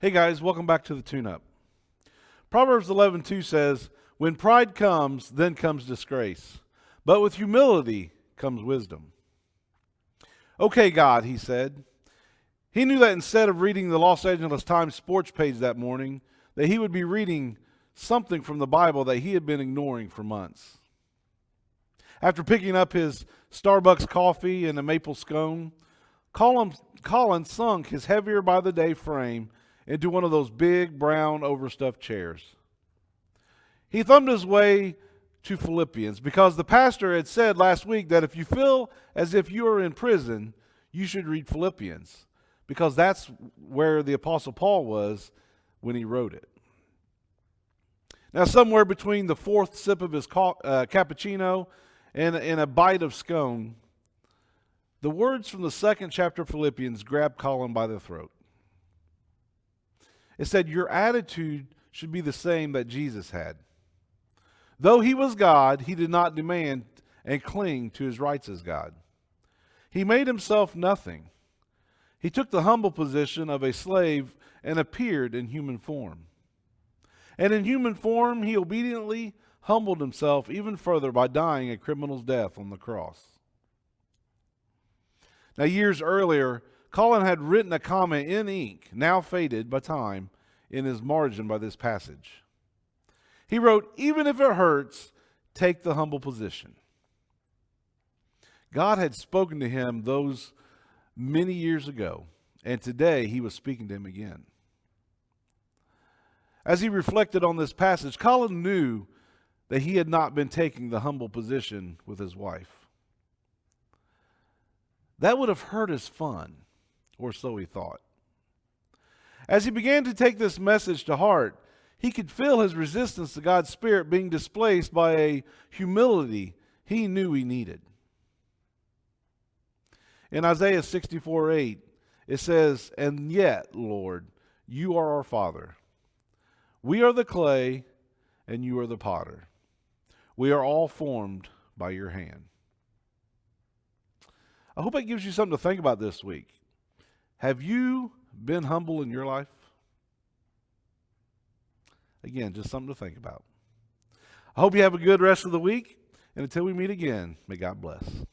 Hey guys, welcome back to the Tune-Up. Proverbs 11:2 says, "When pride comes, then comes disgrace, but with humility comes wisdom." Okay, God, he said. He knew that instead of reading the Los Angeles Times sports page that morning, that he would be reading something from the Bible that he had been ignoring for months. After picking up his Starbucks coffee and a maple scone, Colin sunk his heavier by the day frame into one of those big brown overstuffed chairs. He thumbed his way to Philippians because the pastor had said last week that if you feel as if you are in prison, you should read Philippians because that's where the Apostle Paul was when he wrote it. Now, somewhere between the fourth sip of his cappuccino and a bite of scone, the words from the second chapter of Philippians grabbed Colin by the throat. It said, "Your attitude should be the same that Jesus had. Though he was God, he did not demand and cling to his rights as God. He made himself nothing. He took the humble position of a slave and appeared in human form. And in human form, he obediently humbled himself even further by dying a criminal's death on the cross." Now, years earlier, Colin had written a comment in ink, now faded by time, in his margin by this passage. He wrote, "Even if it hurts, take the humble position." God had spoken to him those many years ago, and today he was speaking to him again. As he reflected on this passage, Colin knew that he had not been taking the humble position with his wife. That would have hurt his fun, or so he thought. As he began to take this message to heart, he could feel his resistance to God's Spirit being displaced by a humility he knew he needed. In Isaiah 64:8, it says, "And yet, Lord, you are our Father. We are the clay, and you are the potter. We are all formed by your hand." I hope that gives you something to think about this week. Have you been humble in your life? Again, just something to think about. I hope you have a good rest of the week, and until we meet again, may God bless.